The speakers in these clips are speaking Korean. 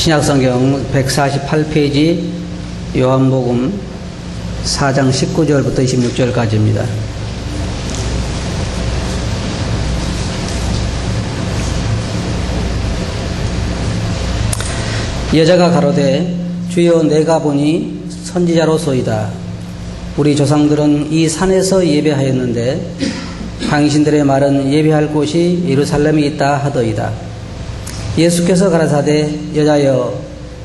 신약성경 148페이지 요한복음 4장 19절부터 26절까지입니다. 여자가 가로되 주여 내가 보니 선지자로소이다. 우리 조상들은 이 산에서 예배하였는데 당신들의 말은 예배할 곳이 예루살렘에 있다 하더이다. 예수께서 가라사대 여자여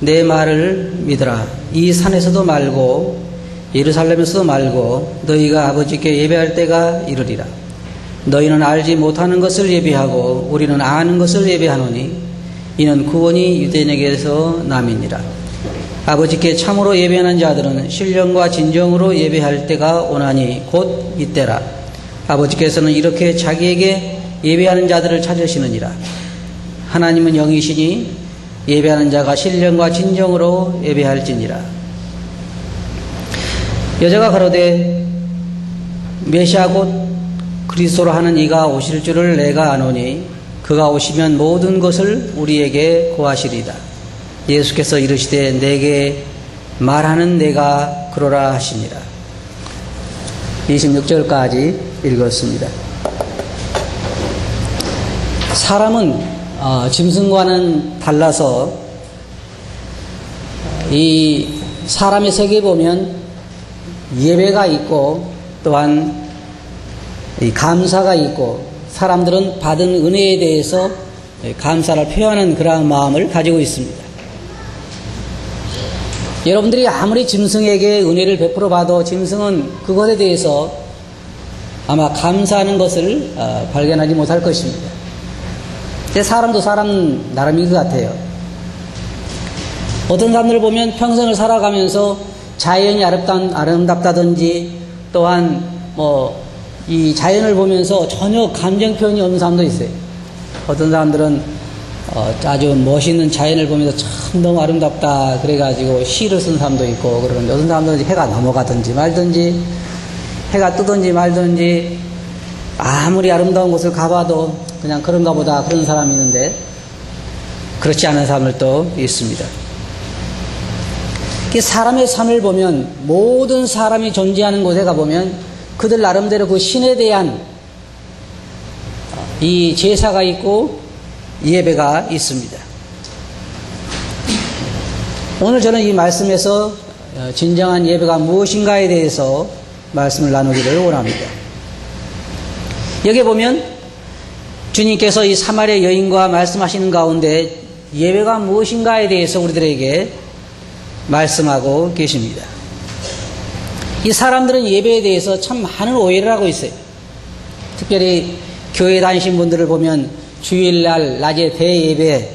내 말을 믿으라. 이 산에서도 말고 예루살렘에서도 말고 너희가 아버지께 예배할 때가 이르리라. 너희는 알지 못하는 것을 예배하고 우리는 아는 것을 예배하노니 이는 구원이 유대인에게서 남이니라. 아버지께 참으로 예배하는 자들은 신령과 진정으로 예배할 때가 오나니 곧 이때라. 아버지께서는 이렇게 자기에게 예배하는 자들을 찾으시느니라. 하나님은 영이시니 예배하는 자가 신령과 진정으로 예배할지니라. 여자가 가로되 메시아 곧 그리스도로 하는 이가 오실 줄을 내가 아노니 그가 오시면 모든 것을 우리에게 고하시리다. 예수께서 이르시되 내게 말하는 내가 그러라 하시니라. 26절까지 읽었습니다. 사람은 짐승과는 달라서 이 사람의 세계에 보면 예배가 있고 또한 이 감사가 있고 사람들은 받은 은혜에 대해서 감사를 표현하는 그러한 마음을 가지고 있습니다. 여러분들이 아무리 짐승에게 은혜를 베풀어 봐도 짐승은 그것에 대해서 아마 감사하는 것을 발견하지 못할 것입니다. 사람도 사람 나름인 것 같아요. 어떤 사람들을 보면 평생을 살아가면서 자연이 아름답다든지 또한 이 자연을 보면서 전혀 감정 표현이 없는 사람도 있어요. 어떤 사람들은 아주 멋있는 자연을 보면서 참 너무 아름답다 그래가지고 시를 쓴 사람도 있고 그러는데 어떤 사람들은 해가 넘어가든지 말든지 해가 뜨든지 말든지 아무리 아름다운 곳을 가봐도 그냥 그런가 보다 그런 사람이 있는데 그렇지 않은 사람들도 있습니다. 사람의 삶을 보면 모든 사람이 존재하는 곳에 가보면 그들 나름대로 그 신에 대한 이 제사가 있고 예배가 있습니다. 오늘 저는 이 말씀에서 진정한 예배가 무엇인가에 대해서 말씀을 나누기를 원합니다. 여기 보면 주님께서 이 사마리아 여인과 말씀하시는 가운데 예배가 무엇인가에 대해서 우리들에게 말씀하고 계십니다. 이 사람들은 예배에 대해서 참 많은 오해를 하고 있어요. 특별히 교회 다니신 분들을 보면 주일날 낮에 대예배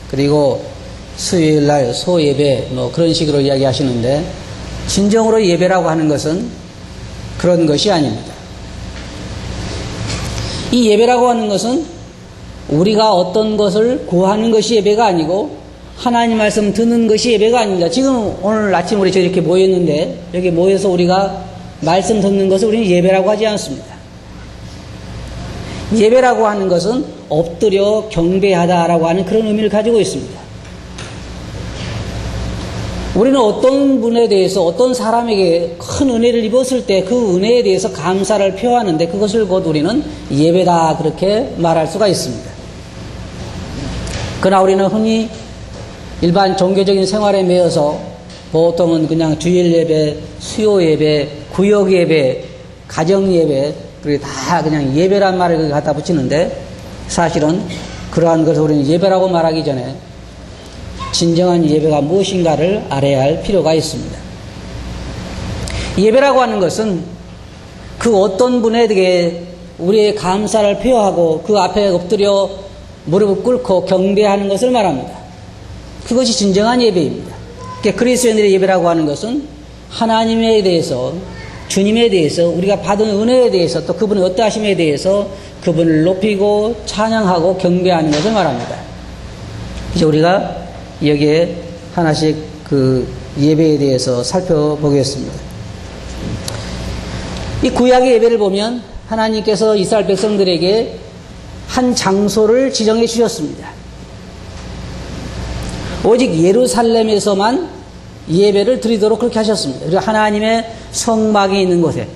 그리고 수요일날 소예배 그런 식으로 이야기하시는데 진정으로 예배라고 하는 것은 그런 것이 아닙니다. 이 예배라고 하는 것은 우리가 어떤 것을 구하는 것이 예배가 아니고 하나님 말씀 듣는 것이 예배가 아닙니다. 지금 오늘 아침 우리 이렇게 모였는데 여기 모여서 우리가 말씀 듣는 것을 우리는 예배라고 하지 않습니다. 예배라고 하는 것은 엎드려 경배하다라고 하는 그런 의미를 가지고 있습니다. 우리는 어떤 분에 대해서 어떤 사람에게 큰 은혜를 입었을 때 그 은혜에 대해서 감사를 표하는데 그것을 곧 우리는 예배다 그렇게 말할 수가 있습니다. 그러나 우리는 흔히 일반 종교적인 생활에 매여서 보통은 그냥 주일 예배, 수요 예배, 구역 예배, 가정 예배 그리고 다 그냥 예배란 말을 갖다 붙이는데 사실은 그러한 것을 우리는 예배라고 말하기 전에 진정한 예배가 무엇인가를 알아야 할 필요가 있습니다. 예배라고 하는 것은 그 어떤 분에게 우리의 감사를 표하고 그 앞에 엎드려 무릎을 꿇고 경배하는 것을 말합니다. 그것이 진정한 예배입니다. 그리스도인들의 예배라고 하는 것은 하나님에 대해서 주님에 대해서 우리가 받은 은혜에 대해서 또 그분의 어떠하심에 대해서 그분을 높이고 찬양하고 경배하는 것을 말합니다. 이제 우리가 여기에 하나씩 그 예배에 대해서 살펴보겠습니다. 이 구약의 예배를 보면 하나님께서 이스라엘 백성들에게 한 장소를 지정해 주셨습니다. 오직 예루살렘에서만 예배를 드리도록 그렇게 하셨습니다. 그리고 하나님의 성막이 있는 곳에,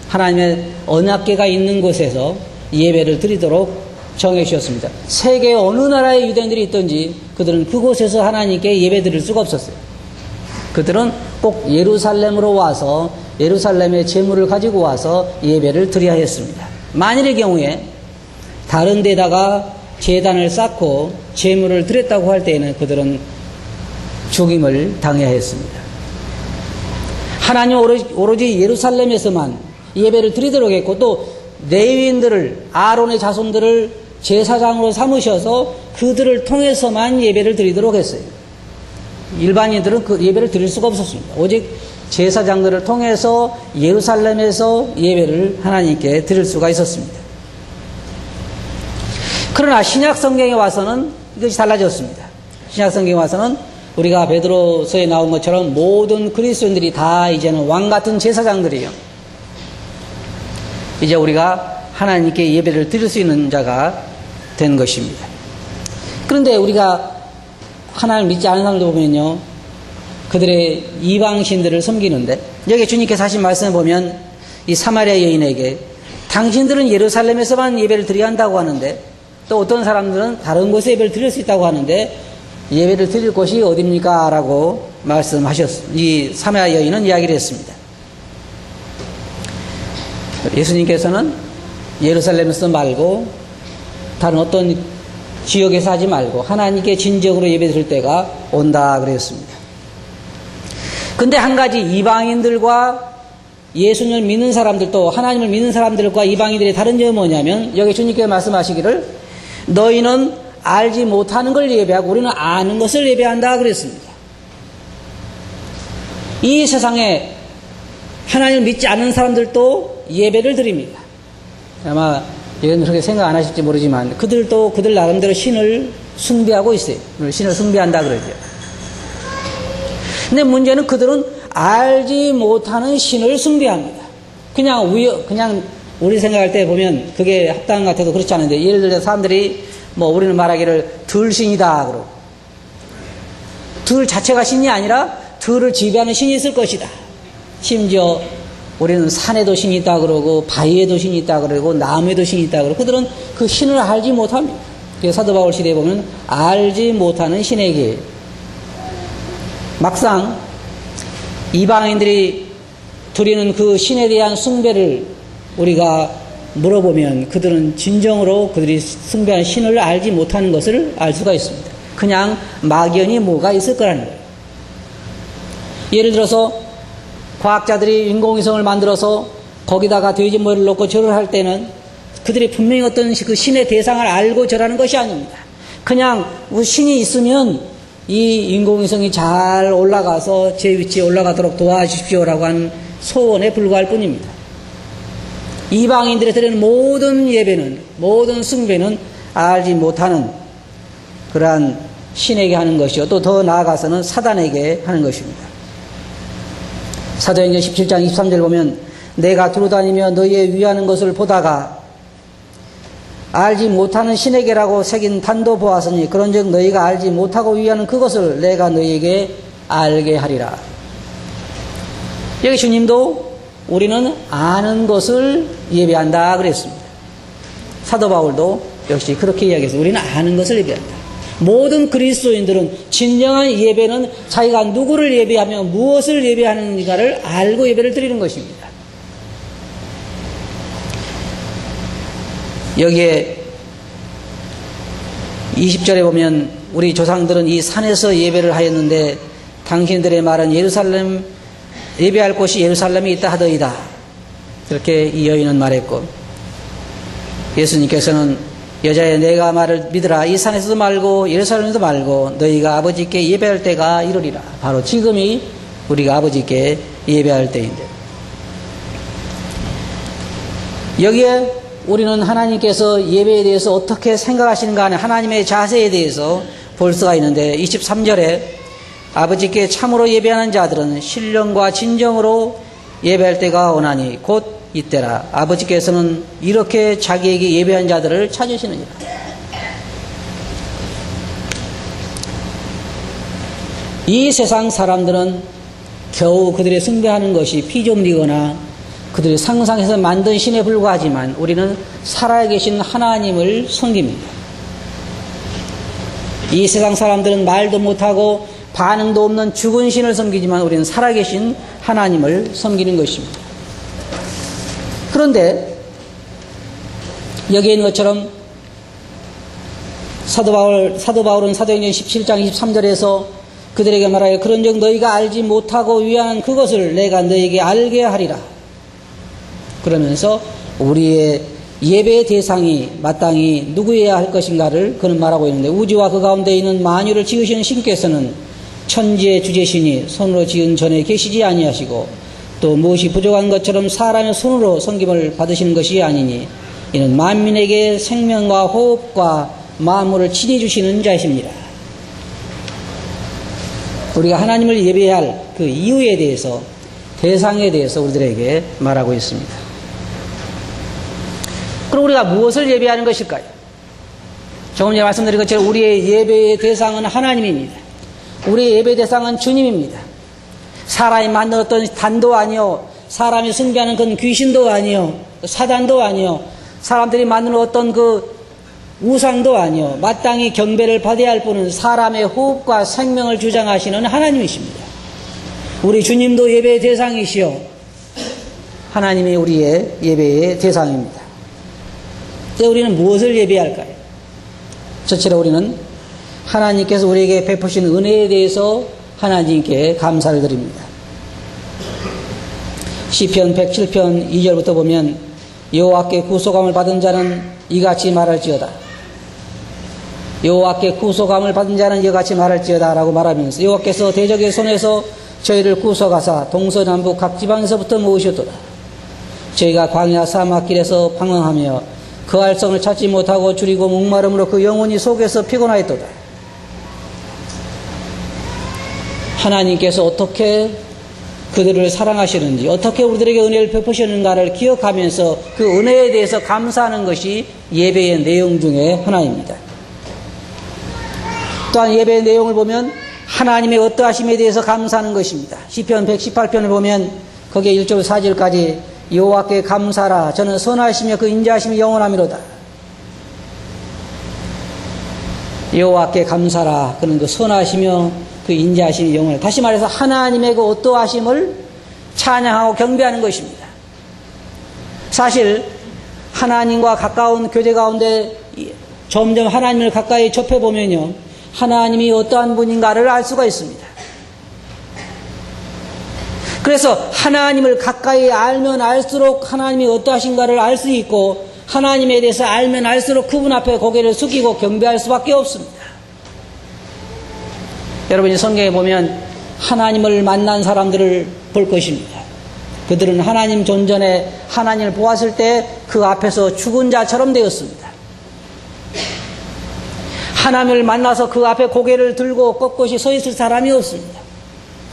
하나님의 언약궤가 있는 곳에서 예배를 드리도록 정해 주셨습니다. 세계 어느 나라의 유대인들이 있든지 그들은 그곳에서 하나님께 예배 드릴 수가 없었어요. 그들은 꼭 예루살렘으로 와서 예루살렘의 제물을 가지고 와서 예배를 드려야 했습니다. 만일의 경우에 다른 데다가 제단을 쌓고 제물을 드렸다고 할 때에는 그들은 죽임을 당해야 했습니다. 하나님 오로지 예루살렘에서만 예배를 드리도록 했고, 또 레위인들을, 아론의 자손들을 제사장으로 삼으셔서 그들을 통해서만 예배를 드리도록 했어요. 일반인들은 그 예배를 드릴 수가 없었습니다. 오직 제사장들을 통해서 예루살렘에서 예배를 하나님께 드릴 수가 있었습니다. 그러나 신약 성경에 와서는 이것이 달라졌습니다. 신약 성경에 와서는 우리가 베드로서에 나온 것처럼 모든 그리스도인들이 다 이제는 왕 같은 제사장들이에요. 이제 우리가 하나님께 예배를 드릴 수 있는 자가 된 것입니다. 그런데 우리가 하나님을 믿지 않은 사람들 보면요, 그들의 이방신들을 섬기는데, 여기 주님께서 하신 말씀을 보면 이 사마리아 여인에게 당신들은 예루살렘에서만 예배를 드려야 한다고 하는데, 또 어떤 사람들은 다른 곳에 예배를 드릴 수 있다고 하는데 예배를 드릴 곳이 어디입니까? 라고 말씀하셨습니다. 이 사마리아 여인은 이야기를 했습니다. 예수님께서는 예루살렘에서 말고 다른 어떤 지역에서 하지 말고 하나님께 진정으로 예배 드릴 때가 온다 그랬습니다. 근데 한 가지, 이방인들과 예수님을 믿는 사람들, 또 하나님을 믿는 사람들과 이방인들의 다른 점이 뭐냐면, 여기 주님께서 말씀하시기를 너희는 알지 못하는 걸 예배하고 우리는 아는 것을 예배한다 그랬습니다. 이 세상에 하나님을 믿지 않는 사람들도 예배를 드립니다. 아마 이건 그렇게 생각 안 하실지 모르지만 그들도 그들 나름대로 신을 숭배하고 있어요. 신을 숭배한다 그러죠. 근데 문제는 그들은 알지 못하는 신을 숭배합니다. 그냥 우리 생각할 때 보면 그게 합당한 것 같아도 그렇지 않은데, 예를 들어 사람들이 우리는 말하기를 들신이다 그러고, 들 자체가 신이 아니라 들을 지배하는 신이 있을 것이다. 심지어 우리는 산에도 신이 있다 그러고 바위에도 신이 있다 그러고 나무에도 신이 있다 그러고, 그들은 그 신을 알지 못합니다. 그래서 사도 바울 시대에 보면 알지 못하는 신에게, 막상 이방인들이 드리는 그 신에 대한 숭배를 우리가 물어보면 그들은 진정으로 그들이 숭배하는 신을 알지 못하는 것을 알 수가 있습니다. 그냥 막연히 뭐가 있을 거라는 거예요. 예를 들어서 과학자들이 인공위성을 만들어서 거기다가 돼지 머리를 놓고 절을 할 때는 그들이 분명히 어떤 그 신의 대상을 알고 절하는 것이 아닙니다. 그냥 신이 있으면 이 인공위성이 잘 올라가서 제 위치에 올라가도록 도와주십시오라고 하는 소원에 불과할 뿐입니다. 이방인들이 드리는 모든 예배는, 모든 숭배는 알지 못하는 그러한 신에게 하는 것이요, 또 더 나아가서는 사단에게 하는 것입니다. 사도행전 17장 23절 보면 내가 두루다니며 너희의 위하는 것을 보다가 알지 못하는 신에게라고 새긴 단도 보았으니 그런즉 너희가 알지 못하고 위하는 그것을 내가 너희에게 알게 하리라. 여기 주님도 우리는 아는 것을 예배한다 그랬습니다. 사도 바울도 역시 그렇게 이야기했습니다. 우리는 아는 것을 예배한다. 모든 그리스도인들은 진정한 예배는 자기가 누구를 예배하며 무엇을 예배하는가를 알고 예배를 드리는 것입니다. 여기에 20절에 보면 우리 조상들은 이 산에서 예배를 하였는데 당신들의 말은 예루살렘 예배할 곳이 예루살렘에 있다 하더이다. 그렇게 이 여인은 말했고, 예수님께서는 여자의 내가 말을 믿으라. 이 산에서도 말고 예루살렘에도 말고 너희가 아버지께 예배할 때가 이르리라. 바로 지금이 우리가 아버지께 예배할 때인데, 여기에 우리는 하나님께서 예배에 대해서 어떻게 생각하시는가 하는 하나님의 자세에 대해서 볼 수가 있는데, 23절에 아버지께 참으로 예배하는 자들은 신령과 진정으로 예배할 때가 오나니 곧 이때라. 아버지께서는 이렇게 자기에게 예배한 자들을 찾으시느니라. 이 세상 사람들은 겨우 그들의 숭배하는 것이 피조물이거나 그들이 상상해서 만든 신에 불과하지만 우리는 살아계신 하나님을 섬깁니다. 이 세상 사람들은 말도 못하고 반응도 없는 죽은 신을 섬기지만 우리는 살아계신 하나님을 섬기는 것입니다. 그런데 여기에 있는 것처럼 사도 바울은 사도행전 17장 23절에서 그들에게 말하여 그런즉 너희가 알지 못하고 위하는 그것을 내가 너희에게 알게 하리라. 그러면서 우리의 예배의 대상이 마땅히 누구여야 할 것인가를 그는 말하고 있는데, 우주와 그 가운데 있는 만유를 지으시는 신께서는 천지의 주제신이 손으로 지은 전에 계시지 아니하시고 또 무엇이 부족한 것처럼 사람의 손으로 섬김을 받으시는 것이 아니니 이는 만민에게 생명과 호흡과 만물을 친히 주시는 자이십니다. 우리가 하나님을 예배해야 할 그 이유에 대해서, 대상에 대해서 우리들에게 말하고 있습니다. 그럼 우리가 무엇을 예배하는 것일까요? 조금 전에 말씀드린 것처럼 우리의 예배의 대상은 하나님입니다. 우리의 예배 대상은 주님입니다. 사람이 만들었던 단도 아니요, 사람이 숭배하는 그런 귀신도 아니요, 사단도 아니요, 사람들이 만든 어떤 그 우상도 아니요, 마땅히 경배를 받아야 할 분은 사람의 호흡과 생명을 주장하시는 하나님이십니다. 우리 주님도 예배의 대상이시요, 하나님이 우리의 예배의 대상입니다. 그래서 우리는 무엇을 예배할까요? 첫째로 우리는 하나님께서 우리에게 베푸신 은혜에 대해서 하나님께 감사를 드립니다. 시편 107편 2절부터 보면 여호와께 구속함을 받은 자는 이같이 말할지어다. 여호와께 구속함을 받은 자는 이같이 말할지어다 라고 말하면서 여호와께서 대적의 손에서 저희를 구속하사 동서남북 각 지방에서부터 모으셨도다. 저희가 광야 사막길에서 방황하며 그 알성을 찾지 못하고 줄이고 목마름으로 그 영혼이 속에서 피곤하였도다. 하나님께서 어떻게 그들을 사랑하시는지, 어떻게 우리들에게 은혜를 베푸시는가를 기억하면서 그 은혜에 대해서 감사하는 것이 예배의 내용 중에 하나입니다. 또한 예배의 내용을 보면 하나님의 어떠하심에 대해서 감사하는 것입니다. 시편 118편을 보면 거기에 1절 4절까지 여호와께 감사라, 저는 선하시며 그 인자하심이 영원하미로다. 여호와께 감사라, 그는 그 선하시며 그 인자하심이 영원하다. 다시 말해서 하나님의 그 어떠하심을 찬양하고 경배하는 것입니다. 사실 하나님과 가까운 교제 가운데 점점 하나님을 가까이 접해보면요, 하나님이 어떠한 분인가를 알 수가 있습니다. 그래서 하나님을 가까이 알면 알수록 하나님이 어떠하신가를 알 수 있고, 하나님에 대해서 알면 알수록 그분 앞에 고개를 숙이고 경배할 수밖에 없습니다. 여러분이 성경에 보면 하나님을 만난 사람들을 볼 것입니다. 그들은 하나님 존전에 하나님을 보았을 때 그 앞에서 죽은 자처럼 되었습니다. 하나님을 만나서 그 앞에 고개를 들고 꼿꼿이 서 있을 사람이 없습니다.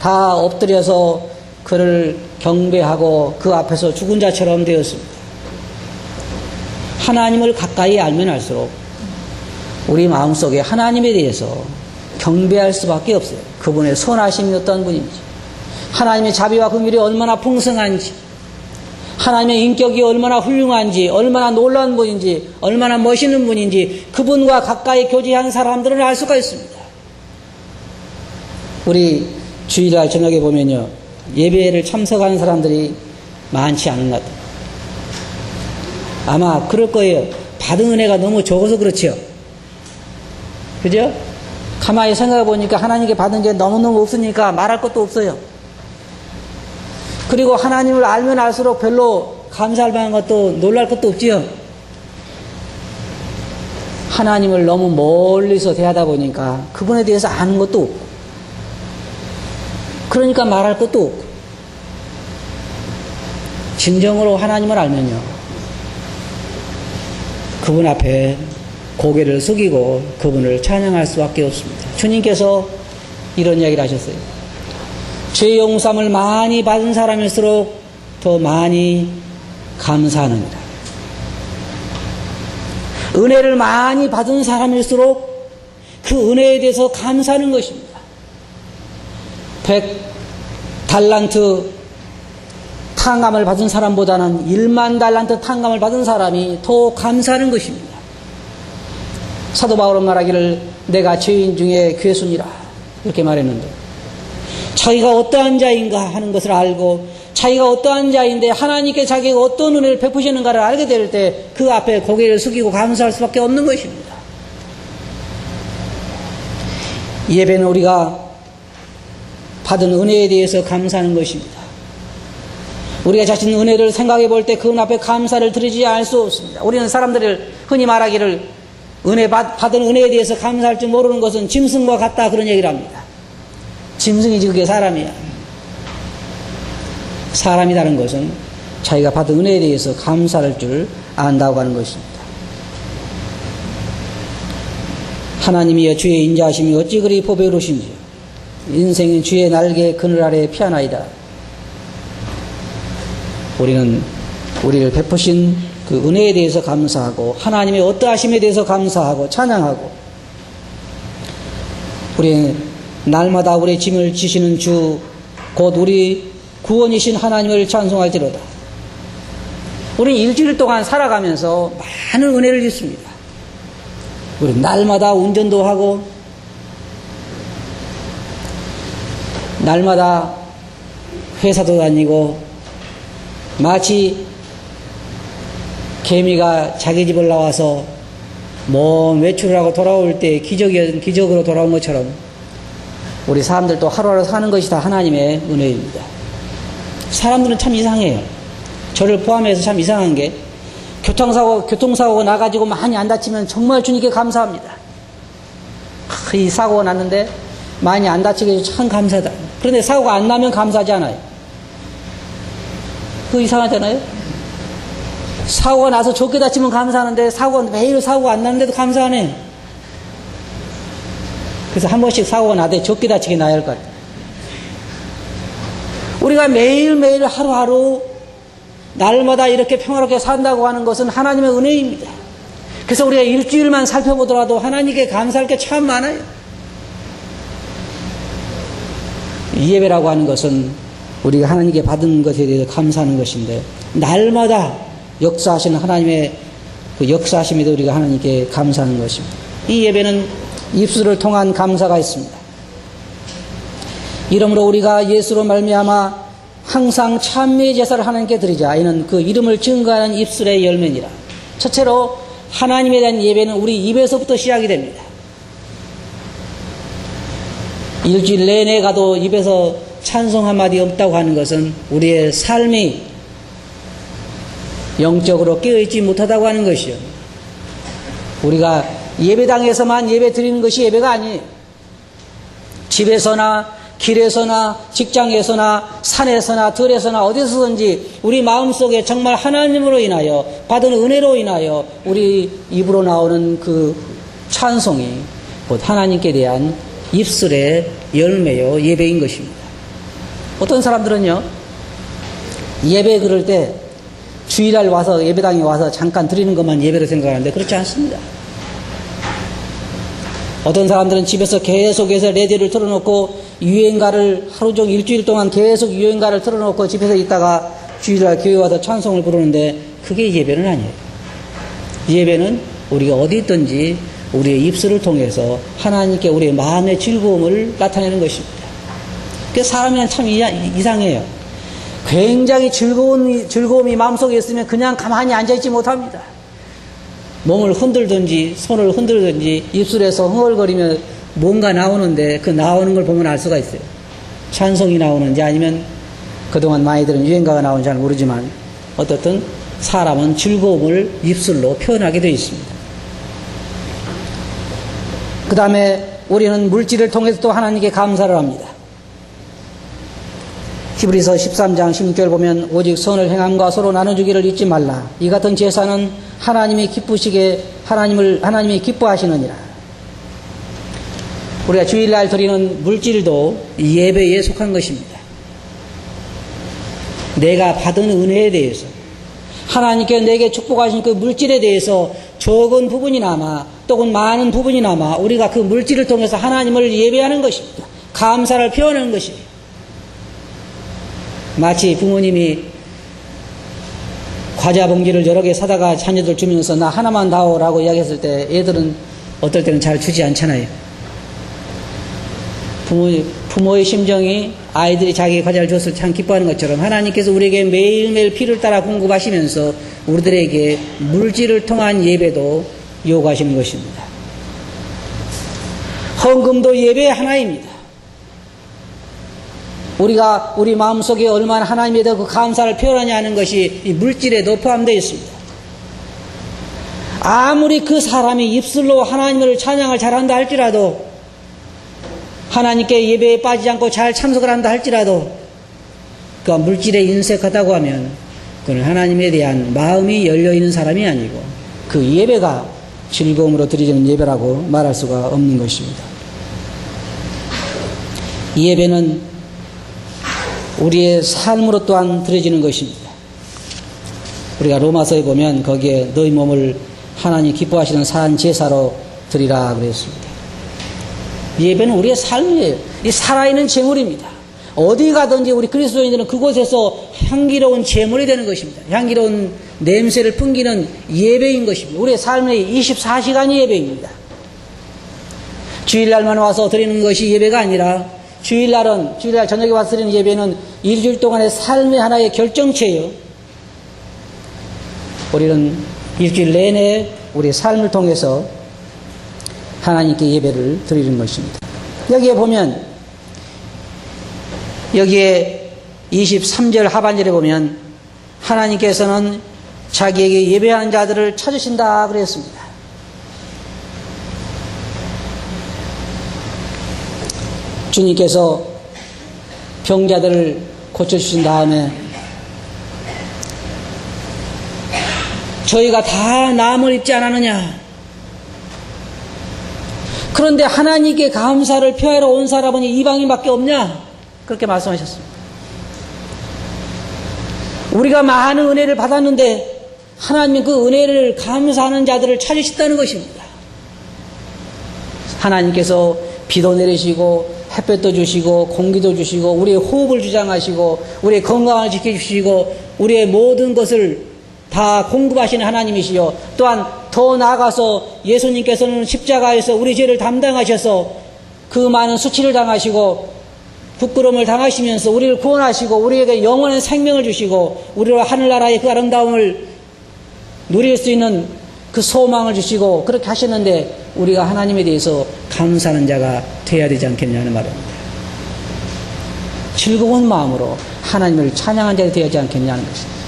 다 엎드려서 그를 경배하고 그 앞에서 죽은 자처럼 되었습니다. 하나님을 가까이 알면 알수록 우리 마음속에 하나님에 대해서 경배할 수밖에 없어요. 그분의 선하심이 어떤 분인지, 하나님의 자비와 긍휼이 얼마나 풍성한지, 하나님의 인격이 얼마나 훌륭한지, 얼마나 놀라운 분인지, 얼마나 멋있는 분인지, 그분과 가까이 교제한 사람들은 알 수가 있습니다. 우리 주일날 저녁에 보면요, 예배를 참석하는 사람들이 많지 않은 것 같아요. 아마 그럴 거예요. 받은 은혜가 너무 적어서 그렇죠. 그죠? 가만히 생각해 보니까 하나님께 받은 게 너무너무 없으니까 말할 것도 없어요. 그리고 하나님을 알면 알수록 별로 감사할 만한 것도 놀랄 것도 없지요. 하나님을 너무 멀리서 대하다 보니까 그분에 대해서 아는 것도 없고, 그러니까 말할 것도 없고, 진정으로 하나님을 알면요, 그분 앞에 고개를 숙이고 그분을 찬양할 수밖에 없습니다. 주님께서 이런 이야기를 하셨어요. 죄 용서함을 많이 받은 사람일수록 더 많이 감사하느니라. 은혜를 많이 받은 사람일수록 그 은혜에 대해서 감사하는 것입니다. 100달란트 탕감을 받은 사람보다는 1만 달란트 탕감을 받은 사람이 더 감사하는 것입니다. 사도 바울은 말하기를 내가 죄인 중에 괴수니라 이렇게 말했는데, 자기가 어떠한 자인가 하는 것을 알고 자기가 어떠한 자인데 하나님께 자기가 어떤 은혜를 베푸시는가를 알게 될 때 그 앞에 고개를 숙이고 감사할 수밖에 없는 것입니다. 예배는 우리가 받은 은혜에 대해서 감사하는 것입니다. 우리가 자신 은혜를 생각해 볼 때 그 앞에 감사를 드리지 않을 수 없습니다. 우리는 사람들을 흔히 말하기를 받은 은혜에 대해서 감사할 줄 모르는 것은 짐승과 같다 그런 얘기를 합니다. 짐승이지 그게 사람이야. 사람이라는 것은 자기가 받은 은혜에 대해서 감사할 줄 안다고 하는 것입니다. 하나님이여 주의 인자하심이 어찌 그리 보배로우신지요. 인생은 주의 날개 그늘 아래 피하나이다. 우리는 우리를 베푸신 그 은혜에 대해서 감사하고 하나님의 어떠하심에 대해서 감사하고 찬양하고, 우리는 날마다 우리의 짐을 지시는 주 곧 우리 구원이신 하나님을 찬송할지로다. 우리는 일주일 동안 살아가면서 많은 은혜를 입습니다. 우리는 날마다 운전도 하고 날마다 회사도 다니고, 마치 개미가 자기 집을 나와서 먼 외출을 하고 돌아올 때 기적으로 돌아온 것처럼 우리 사람들도 하루하루 사는 것이 다 하나님의 은혜입니다. 사람들은 참 이상해요. 저를 포함해서 참 이상한 게, 교통사고가 나가지고 많이 안 다치면 정말 주님께 감사합니다. 이 사고가 났는데 많이 안 다치게 해서 참 감사하다. 그런데 사고가 안 나면 감사하지 않아요. 그거 이상하잖아요. 사고가 나서 좋게 다치면 감사하는데 매일 사고가 안 나는데도 감사하네. 그래서 한 번씩 사고가 나되 좋게 다치게 나야 할 것 같아요. 우리가 매일매일 하루하루 날마다 이렇게 평화롭게 산다고 하는 것은 하나님의 은혜입니다. 그래서 우리가 일주일만 살펴보더라도 하나님께 감사할 게 참 많아요. 이 예배라고 하는 것은 우리가 하나님께 받은 것에 대해서 감사하는 것인데, 날마다 역사하시는 하나님의 그 역사하심에도 우리가 하나님께 감사하는 것입니다. 이 예배는 입술을 통한 감사가 있습니다. 이러므로 우리가 예수로 말미암아 항상 찬미의 제사를 하나님께 드리자. 이는 그 이름을 증거하는 입술의 열매니라. 첫째로 하나님에 대한 예배는 우리 입에서부터 시작이 됩니다. 일주일 내내 가도 입에서 찬송 한마디 없다고 하는 것은 우리의 삶이 영적으로 깨어있지 못하다고 하는 것이요. 우리가 예배당에서만 예배 드리는 것이 예배가 아니에요. 집에서나 길에서나 직장에서나 산에서나 들에서나 어디서든지 우리 마음속에 정말 하나님으로 인하여 받은 은혜로 인하여 우리 입으로 나오는 그 찬송이 곧 하나님께 대한 입술의 열매요 예배인 것입니다. 어떤 사람들은요, 예배 그럴 때 주일날 와서 예배당에 와서 잠깐 드리는 것만 예배로 생각하는데 그렇지 않습니다. 어떤 사람들은 집에서 계속해서 레디를 틀어놓고 유행가를 하루 종일 일주일 동안 계속 유행가를 틀어놓고 집에서 있다가 주일날 교회 와서 찬송을 부르는데 그게 예배는 아니에요. 예배는 우리가 어디 있든지 우리의 입술을 통해서 하나님께 우리의 마음의 즐거움을 나타내는 것입니다. 그래서 사람이란 참 이상해요. 굉장히 즐거움이 마음속에 있으면 그냥 가만히 앉아있지 못합니다. 몸을 흔들든지 손을 흔들든지 입술에서 흥얼거리며 뭔가 나오는데 그 나오는 걸 보면 알 수가 있어요. 찬송이 나오는지 아니면 그동안 많이 들은 유행가가 나오는지 잘 모르지만 어떻든 사람은 즐거움을 입술로 표현하게 되어 있습니다. 그 다음에 우리는 물질을 통해서 또 하나님께 감사를 합니다. 히브리서 13장 16절 보면 오직 선을 행함과 서로 나눠주기를 잊지 말라. 이 같은 제사는 하나님이 하나님이 기뻐하시느니라. 우리가 주일날 드리는 물질도 예배에 속한 것입니다. 내가 받은 은혜에 대해서 하나님께 내게 축복하신 그 물질에 대해서 적은 부분이나마 또는 많은 부분이나마 우리가 그 물질을 통해서 하나님을 예배하는 것입니다. 감사를 표현하는 것이에요. 마치 부모님이 과자 봉지를 여러 개 사다가 자녀들 주면서 나 하나만 다오라고 이야기했을 때 애들은 어떨 때는 잘 주지 않잖아요. 부모의 심정이 아이들이 자기 과자를 줬을 때 참 기뻐하는 것처럼 하나님께서 우리에게 매일매일 피를 따라 공급하시면서 우리들에게 물질을 통한 예배도 요구하시는 것입니다. 헌금도 예배의 하나입니다. 우리가 우리 마음속에 얼마나 하나님에 대한 그 감사를 표현하냐 하는 것이 이 물질에도 포함되어 있습니다. 아무리 그 사람이 입술로 하나님을 찬양을 잘한다 할지라도, 하나님께 예배에 빠지지 않고 잘 참석을 한다 할지라도, 그 물질에 인색하다고 하면 그는 하나님에 대한 마음이 열려있는 사람이 아니고 그 예배가 즐거움으로 드리는 예배라고 말할 수가 없는 것입니다. 이 예배는 우리의 삶으로 또한 드려지는 것입니다. 우리가 로마서에 보면 거기에 너희 몸을 하나님 기뻐하시는 산 제사로 드리라 그랬습니다. 예배는 우리의 삶이에요. 이 살아있는 제물입니다. 어디 가든지 우리 그리스도인들은 그곳에서 향기로운 제물이 되는 것입니다. 향기로운 냄새를 풍기는 예배인 것입니다. 우리의 삶의 24시간이 예배입니다. 주일날만 와서 드리는 것이 예배가 아니라 주일날 저녁에 와서 드리는 예배는 일주일 동안의 삶의 하나의 결정체예요. 우리는 일주일 내내 우리의 삶을 통해서 하나님께 예배를 드리는 것입니다. 여기에 보면, 여기에 23절 하반절에 보면 하나님께서는 자기에게 예배하는 자들을 찾으신다 그랬습니다. 주님께서 병자들을 고쳐주신 다음에 저희가 다 나음을 입지 않았느냐? 그런데 하나님께 감사를 표하러 온 사람은 이방인밖에 없냐? 그렇게 말씀하셨습니다. 우리가 많은 은혜를 받았는데 하나님은 그 은혜를 감사하는 자들을 찾으셨다는 것입니다. 하나님께서 비도 내리시고 햇볕도 주시고 공기도 주시고 우리의 호흡을 주장하시고 우리의 건강을 지켜주시고 우리의 모든 것을 다 공급하시는 하나님이시요, 또한 더 나아가서 예수님께서는 십자가에서 우리 죄를 담당하셔서 그 많은 수치를 당하시고 부끄러움을 당하시면서 우리를 구원하시고 우리에게 영원한 생명을 주시고 우리로 하늘나라의 그 아름다움을 누릴 수 있는 그 소망을 주시고 그렇게 하셨는데 우리가 하나님에 대해서 감사하는 자가 되어야 되지 않겠냐는 말입니다. 즐거운 마음으로 하나님을 찬양하는 자가 되어야 되지 않겠냐는 것입니다.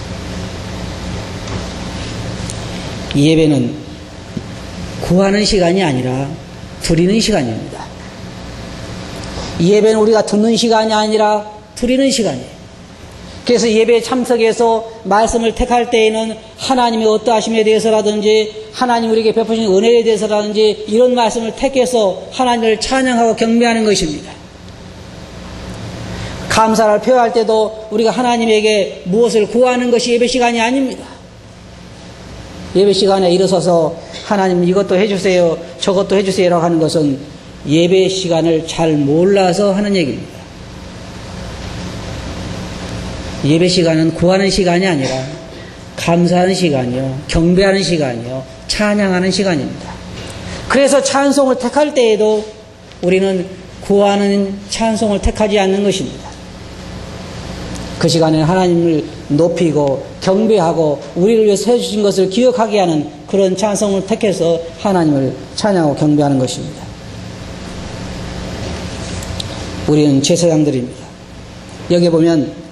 이 예배는 구하는 시간이 아니라 드리는 시간입니다. 이 예배는 우리가 듣는 시간이 아니라 드리는 시간이에요. 그래서 예배에 참석해서 말씀을 택할 때에는 하나님의 어떠하심에 대해서라든지 하나님 우리에게 베푸신 은혜에 대해서라든지 이런 말씀을 택해서 하나님을 찬양하고 경배하는 것입니다. 감사를 표할 때도 우리가 하나님에게 무엇을 구하는 것이 예배 시간이 아닙니다. 예배 시간에 일어서서 하나님 이것도 해주세요, 저것도 해주세요라고 하는 것은 예배 시간을 잘 몰라서 하는 얘기입니다. 예배 시간은 구하는 시간이 아니라 감사하는 시간이요, 경배하는 시간이요, 찬양하는 시간입니다. 그래서 찬송을 택할 때에도 우리는 구하는 찬송을 택하지 않는 것입니다. 그 시간에는 하나님을 높이고 경배하고 우리를 위해서 해주신 것을 기억하게 하는 그런 찬송을 택해서 하나님을 찬양하고 경배하는 것입니다. 우리는 제사장들입니다. 여기 보면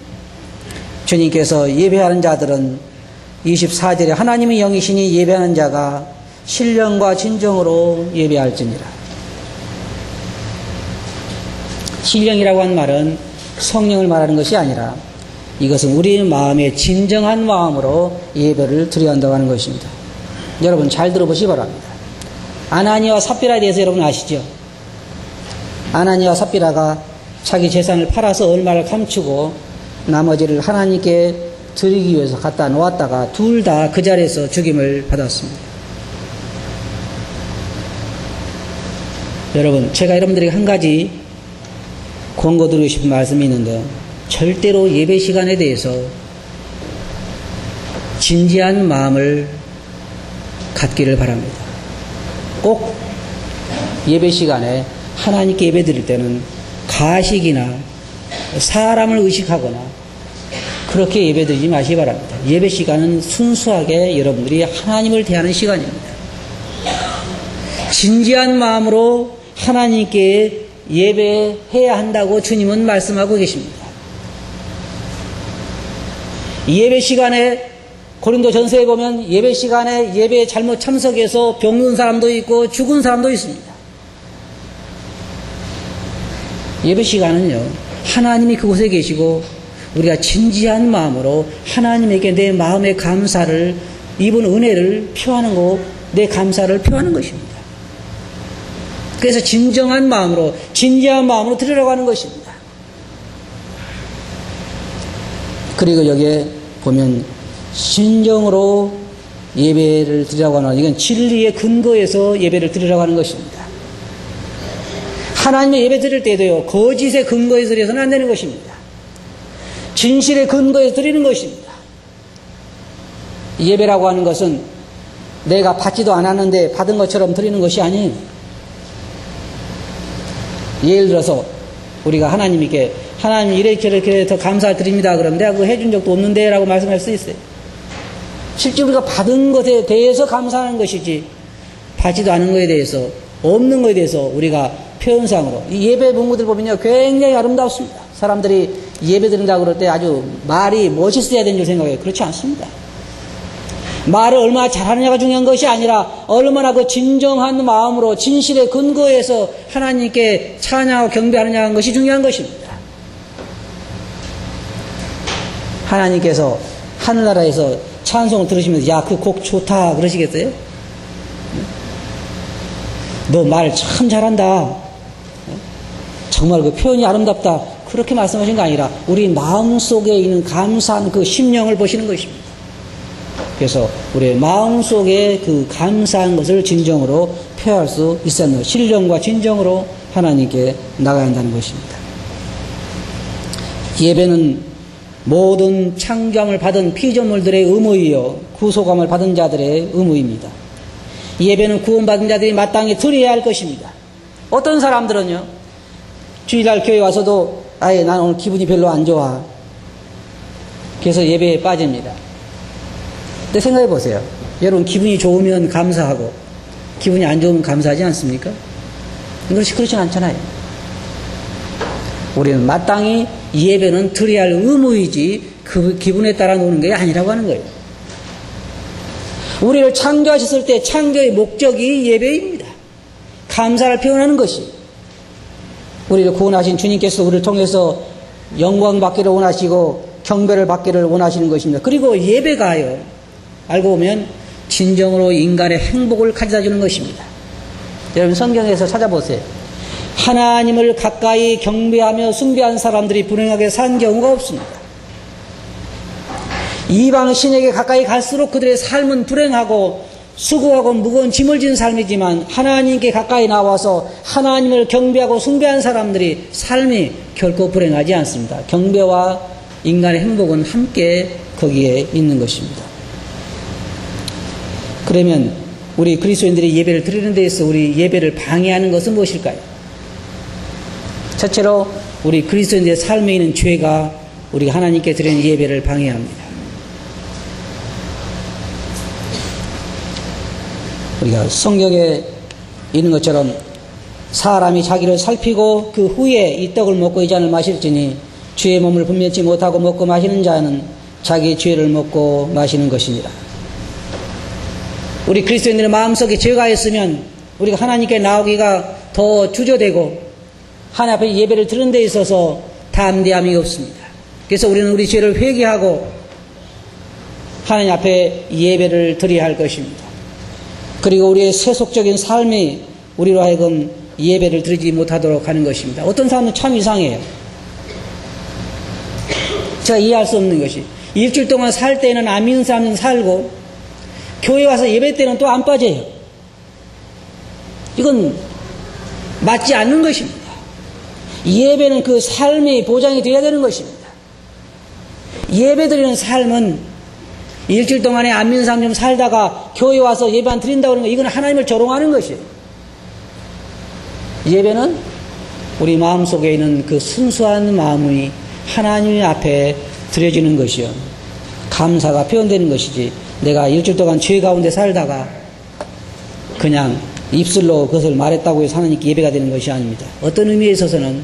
주님께서 예배하는 자들은 24절에 하나님의 영이시니 예배하는 자가 신령과 진정으로 예배할지니라. 신령이라고 한 말은 성령을 말하는 것이 아니라 이것은 우리의 마음에 진정한 마음으로 예배를 드려야 한다고 하는 것입니다. 여러분 잘 들어보시기 바랍니다. 아나니아와 삽비라에 대해서 여러분 아시죠? 아나니아와 삽비라가 자기 재산을 팔아서 얼마를 감추고 나머지를 하나님께 드리기 위해서 갖다 놓았다가 둘 다 그 자리에서 죽임을 받았습니다. 여러분 제가 여러분들에게 한 가지 권고드리고 싶은 말씀이 있는데, 절대로 예배 시간에 대해서 진지한 마음을 갖기를 바랍니다. 꼭 예배 시간에 하나님께 예배 드릴 때는 가식이나 사람을 의식하거나 그렇게 예배 드리지 마시기 바랍니다. 예배 시간은 순수하게 여러분들이 하나님을 대하는 시간입니다. 진지한 마음으로 하나님께 예배해야 한다고 주님은 말씀하고 계십니다. 예배 시간에 고린도전서에 보면 예배 시간에 예배에 잘못 참석해서 병든 사람도 있고 죽은 사람도 있습니다. 예배 시간은요, 하나님이 그곳에 계시고 우리가 진지한 마음으로 하나님에게 내 마음의 감사를, 입은 은혜를 표하는 거, 내 감사를 표하는 것입니다. 그래서 진정한 마음으로, 진지한 마음으로 드리려고 하는 것입니다. 그리고 여기에 보면 진정으로 예배를 드리라고 하는, 이건 진리의 근거에서 예배를 드리라고 하는 것입니다. 하나님의 예배 드릴 때도요, 거짓의 근거에서 드려서는 안 되는 것입니다. 진실의 근거에서 드리는 것입니다. 예배라고 하는 것은 내가 받지도 않았는데 받은 것처럼 드리는 것이 아니에요. 예를 들어서 우리가 하나님께 하나님 이렇게 더 감사를 드립니다. 그러면 내가 그거 해준 적도 없는데 라고 말씀할 수 있어요. 실제 우리가 받은 것에 대해서 감사하는 것이지 받지도 않은 것에 대해서, 없는 것에 대해서 우리가 표현상으로, 이 예배 문구들 보면요 굉장히 아름답습니다. 사람들이 예배 드린다고 그럴 때 아주 말이 멋있어야 되는 줄 생각해요. 그렇지 않습니다. 말을 얼마나 잘하느냐가 중요한 것이 아니라 얼마나 그 진정한 마음으로 진실의 근거에서 하나님께 찬양하고 경배하느냐 하는 것이 중요한 것입니다. 하나님께서 하늘나라에서 찬송을 들으시면서 야, 그 곡 좋다 그러시겠어요? 너 말 참 잘한다. 정말 그 표현이 아름답다. 그렇게 말씀하신 거 아니라 우리 마음속에 있는 감사한 그 심령을 보시는 것입니다. 그래서 우리의 마음속에 그 감사한 것을 진정으로 표할 수 있었는, 신령과 진정으로 하나님께 나가야 한다는 것입니다. 예배는 모든 창조함을 받은 피조물들의 의무이요 구속함을 받은 자들의 의무입니다. 예배는 구원받은 자들이 마땅히 드려야 할 것입니다. 어떤 사람들은요, 주일날 교회 와서도 아예 난 오늘 기분이 별로 안 좋아, 그래서 예배에 빠집니다. 근데 생각해 보세요. 여러분 기분이 좋으면 감사하고 기분이 안 좋으면 감사하지 않습니까? 그렇진 않잖아요. 우리는 마땅히 예배는 드려야 할 의무이지 그 기분에 따라 노는 게 아니라고 하는 거예요. 우리를 창조하셨을 때 창조의 목적이 예배입니다. 감사를 표현하는 것이, 우리를 구원하신 주님께서 우리를 통해서 영광 받기를 원하시고 경배를 받기를 원하시는 것입니다. 그리고 예배가요, 알고 보면 진정으로 인간의 행복을 가져다 주는 것입니다. 여러분 성경에서 찾아보세요. 하나님을 가까이 경배하며 숭배한 사람들이 불행하게 산 경우가 없습니다. 이방 신에게 가까이 갈수록 그들의 삶은 불행하고 수고하고 무거운 짐을 지는 삶이지만 하나님께 가까이 나와서 하나님을 경배하고 숭배한 사람들이 삶이 결코 불행하지 않습니다. 경배와 인간의 행복은 함께 거기에 있는 것입니다. 그러면 우리 그리스도인들이 예배를 드리는 데 있어 우리 예배를 방해하는 것은 무엇일까요? 첫째로 우리 그리스도인들의 삶에 있는 죄가 우리가 하나님께 드리는 예배를 방해합니다. 우리가 성경에 있는 것처럼 사람이 자기를 살피고 그 후에 이 떡을 먹고 이 잔을 마실지니 주의 몸을 분별치 못하고 먹고 마시는 자는 자기 죄를 먹고 마시는 것이니라. 우리 그리스도인들의 마음속에 죄가 있으면 우리가 하나님께 나오기가 더 주저되고 하나님 앞에 예배를 드리는 데 있어서 담대함이 없습니다. 그래서 우리는 우리 죄를 회개하고 하나님 앞에 예배를 드려야 할 것입니다. 그리고 우리의 세속적인 삶이 우리로 하여금 예배를 드리지 못하도록 하는 것입니다. 어떤 사람은 참 이상해요. 제가 이해할 수 없는 것이, 일주일 동안 살 때는 안 믿는 사람은 살고 교회 와서 예배 때는 또 안 빠져요. 이건 맞지 않는 것입니다. 예배는 그 삶의 보장이 되어야 되는 것입니다. 예배드리는 삶은 일주일 동안에 안 믿는 사람 좀 살다가 교회 와서 예배 안 드린다고 하는 거, 이건 하나님을 조롱하는 것이에요. 예배는 우리 마음속에 있는 그 순수한 마음이 하나님 앞에 드려지는 것이요, 감사가 표현되는 것이지, 내가 일주일 동안 죄 가운데 살다가 그냥 입술로 그것을 말했다고 해서 하나님께 예배가 되는 것이 아닙니다. 어떤 의미에 있어서는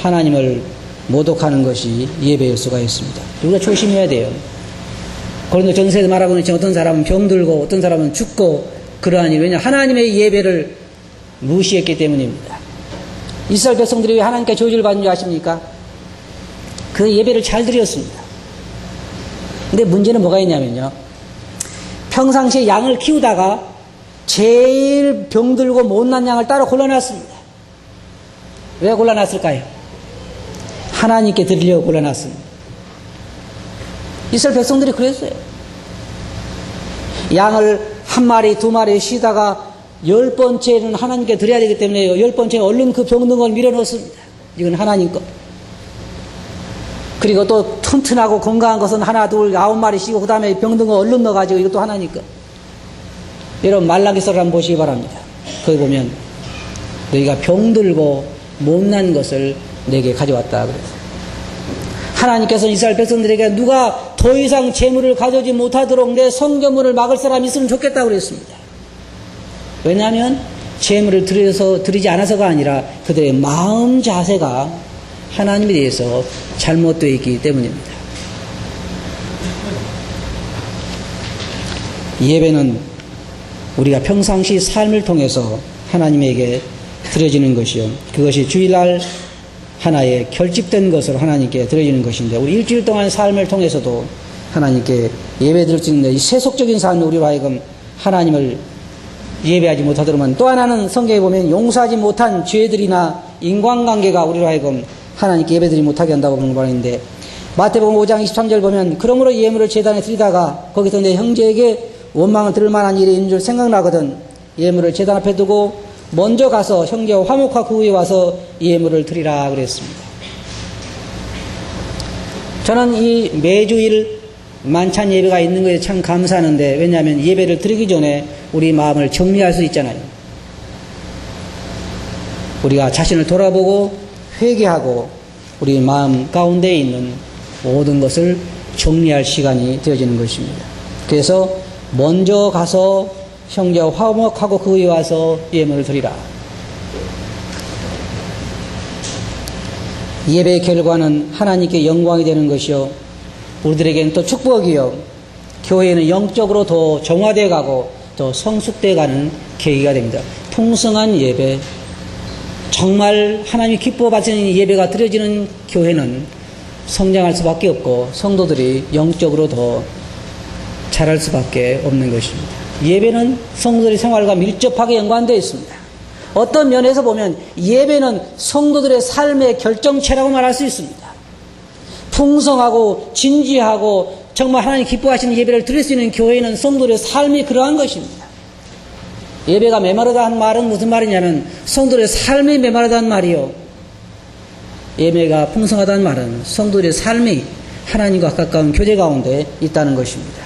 하나님을 모독하는 것이 예배일 수가 있습니다. 우리가 조심해야 돼요. 고린도 전서에도 말하고 있지만 어떤 사람은 병들고 어떤 사람은 죽고 그러하니, 왜냐, 하나님의 예배를 무시했기 때문입니다. 이스라엘 백성들이 왜 하나님께 저주를 받는 줄 아십니까? 그 예배를 잘 드렸습니다. 근데 문제는 뭐가 있냐면요, 평상시에 양을 키우다가 제일 병들고 못난 양을 따로 골라놨습니다. 왜 골라놨을까요? 하나님께 드리려고 골라놨습니다. 이스라엘 백성들이 그랬어요. 양을 한 마리 두 마리 쉬다가 10번째는 하나님께 드려야 되기 때문에 10번째는 얼른 그 병든 걸 밀어넣습니다. 이건 하나님 것. 그리고 또 튼튼하고 건강한 것은 하나 둘 9마리 쉬고 그 다음에 병든 거 얼른 넣어가지고 이것도 하나님 것. 여러분 말라기서를 한번 보시기 바랍니다. 거기 보면 너희가 병들고 못난 것을 내게 가져왔다 그래서, 하나님께서는 이스라엘 백성들에게 누가 더 이상 재물을 가져오지 못하도록 내 성전문을 막을 사람이 있으면 좋겠다고 그랬습니다. 왜냐하면 재물을 드리지 않아서가 아니라 그들의 마음 자세가 하나님에 대해서 잘못되어 있기 때문입니다. 예배는 우리가 평상시 삶을 통해서 하나님에게 드려지는 것이요, 그것이 주일날 하나의 결집된 것으로 하나님께 드려지는 것인데, 우리 일주일 동안 삶을 통해서도 하나님께 예배 드릴 수 있는 이 세속적인 삶으로 우리로 하여금 하나님을 예배하지 못하도록 하는, 또 하나는 성경에 보면 용서하지 못한 죄들이나 인간관계가 우리로 하여금 하나님께 예배 드리지 못하게 한다고 그런 말인데, 마태복음 5장 23절 보면 그러므로 예물을 제단에 드리다가 거기서 내 형제에게 원망을 들을 만한 일이 있는 줄 생각나거든 예물을 제단 앞에 두고 먼저 가서 형제와 화목하고 그 후에 와서 예물을 드리라 그랬습니다. 저는 이 매주일 만찬 예배가 있는 것에 참 감사하는데, 왜냐하면 예배를 드리기 전에 우리 마음을 정리할 수 있잖아요. 우리가 자신을 돌아보고 회개하고 우리 마음 가운데 있는 모든 것을 정리할 시간이 되어지는 것입니다. 그래서 먼저 가서 형제와 화목하고 그 후에 와서 예물을 드리라. 예배의 결과는 하나님께 영광이 되는 것이요, 우리들에게는 또 축복이요, 교회는 영적으로 더 정화되어 가고 더 성숙되어 가는 계기가 됩니다. 풍성한 예배, 정말 하나님이 기뻐 받으시는 예배가 드려지는 교회는 성장할 수밖에 없고 성도들이 영적으로 더 자랄 수밖에 없는 것입니다. 예배는 성도들의 생활과 밀접하게 연관되어 있습니다. 어떤 면에서 보면 예배는 성도들의 삶의 결정체라고 말할 수 있습니다. 풍성하고 진지하고 정말 하나님 기뻐하시는 예배를 드릴 수 있는 교회는 성도들의 삶이 그러한 것입니다. 예배가 메마르다는 말은 무슨 말이냐면 성도들의 삶이 메마르다는 말이요, 예배가 풍성하다는 말은 성도들의 삶이 하나님과 가까운 교제 가운데 있다는 것입니다.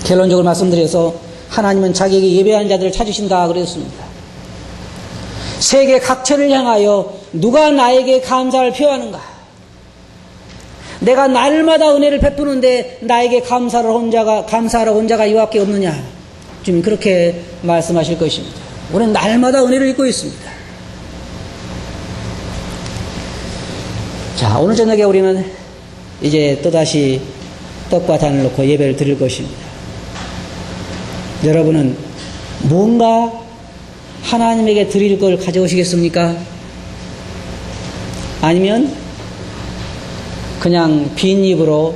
결론적으로 말씀드려서 하나님은 자기에게 예배하는 자들을 찾으신다 그랬습니다. 세계 각처를 향하여 누가 나에게 감사를 표하는가? 내가 날마다 은혜를 베푸는데 나에게 감사하러 온 자가 이와밖에 없느냐? 주님 그렇게 말씀하실 것입니다. 우리는 날마다 은혜를 입고 있습니다. 자, 오늘 저녁에 우리는 이제 또다시 떡과 잔을 놓고 예배를 드릴 것입니다. 여러분은 뭔가 하나님에게 드릴 걸 가져오시겠습니까? 아니면 그냥 빈 입으로,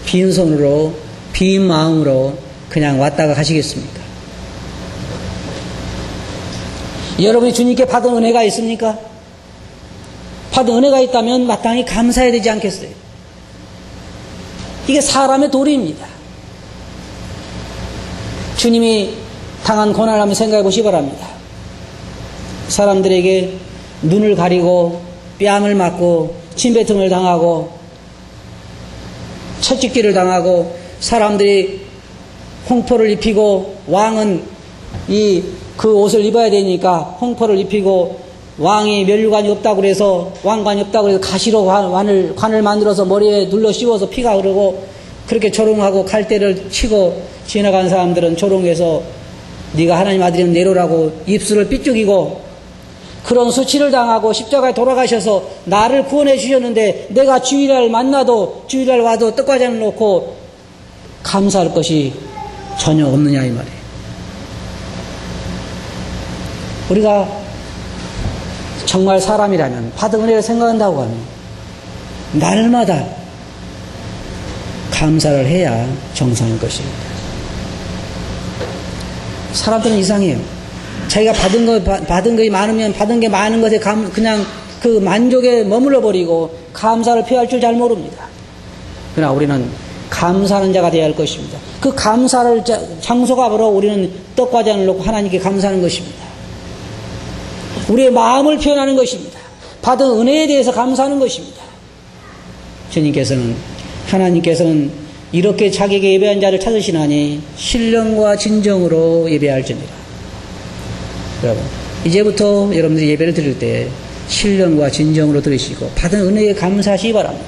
빈 손으로, 빈 마음으로 그냥 왔다가 가시겠습니까? 여러분이 주님께 받은 은혜가 있습니까? 받은 은혜가 있다면 마땅히 감사해야 되지 않겠어요? 이게 사람의 도리입니다. 주님이 당한 고난을 한번 생각해 보시기 바랍니다. 사람들에게 눈을 가리고 뺨을 맞고 침뱉음을 당하고 채찍질을 당하고 사람들이 홍포를 입히고 왕은 그 옷을 입어야 되니까 홍포를 입히고 왕이 면류관이 없다고 그래서 왕관이 없다고 그래서 가시로 관을 만들어서 머리에 눌러 씌워서 피가 흐르고 그렇게 조롱하고 칼대를 치고 지나간 사람들은 조롱해서 네가 하나님 아들이면 내려라고 입술을 삐죽이고 그런 수치를 당하고 십자가에 돌아가셔서 나를 구원해 주셨는데 내가 주일날 만나도 주일날 와도 떡과장을 놓고 감사할 것이 전혀 없느냐 이 말이에요. 우리가 정말 사람이라면 받은 은혜를 생각한다고 하면 날마다 감사를 해야 정상인 것입니다. 사람들은 이상해요. 자기가 받은 것이 많으면 받은 게 많은 것에 그냥 그 만족에 머물러 버리고 감사를 표할 줄 잘 모릅니다. 그러나 우리는 감사하는 자가 되어야 할 것입니다. 그 감사를 장소가 바로 우리는 떡과장을 놓고 하나님께 감사하는 것입니다. 우리의 마음을 표현하는 것입니다. 받은 은혜에 대해서 감사하는 것입니다. 하나님께서는 이렇게 자기에게 예배한 자를 찾으시나니 신령과 진정으로 예배할지니라. 여러분, 이제부터 여러분들이 예배를 드릴 때 신령과 진정으로 드리시고 받은 은혜에 감사하시기 바랍니다.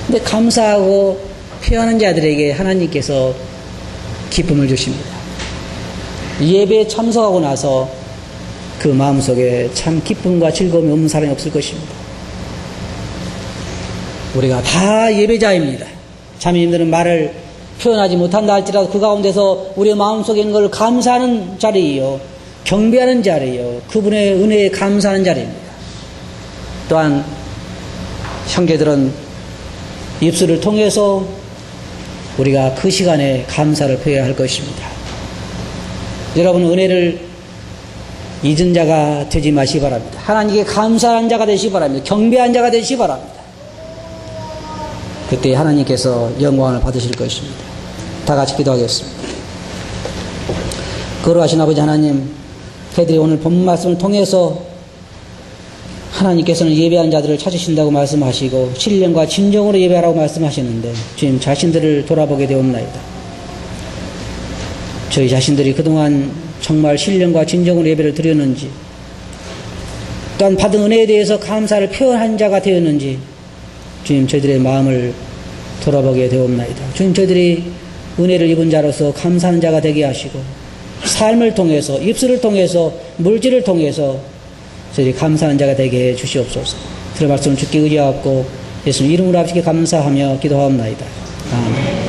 근데 감사하고 표현하는 자들에게 하나님께서 기쁨을 주십니다. 예배에 참석하고 나서 그 마음속에 참 기쁨과 즐거움이 없는 사람이 없을 것입니다. 우리가 다 예배자입니다. 자매님들은 말을 표현하지 못한다 할지라도 그 가운데서 우리의 마음속에 있는 걸 감사하는 자리이요, 경배하는 자리이요, 그분의 은혜에 감사하는 자리입니다. 또한 형제들은 입술을 통해서 우리가 그 시간에 감사를 표해야 할 것입니다. 여러분, 은혜를 잊은 자가 되지 마시기 바랍니다. 하나님께 감사한 자가 되시기 바랍니다. 경배한 자가 되시기 바랍니다. 그때 하나님께서 영광을 받으실 것입니다. 다 같이 기도하겠습니다. 거룩하신 아버지 하나님, 저희들이 오늘 본 말씀을 통해서 하나님께서는 예배한 자들을 찾으신다고 말씀하시고 신령과 진정으로 예배하라고 말씀하시는데 주님 자신들을 돌아보게 되옵나이다. 저희 자신들이 그동안 정말 신령과 진정으로 예배를 드렸는지, 또한 받은 은혜에 대해서 감사를 표현한 자가 되었는지 주님 저희들의 마음을 돌아보게 되옵나이다. 주님 저희들이 은혜를 입은 자로서 감사하는 자가 되게 하시고 삶을 통해서, 입술을 통해서, 물질을 통해서 저희들이 감사하는 자가 되게 해 주시옵소서. 들은 말씀을 주께 의지하고 예수님 이름으로 아버지께 감사하며 기도하옵나이다. 아멘.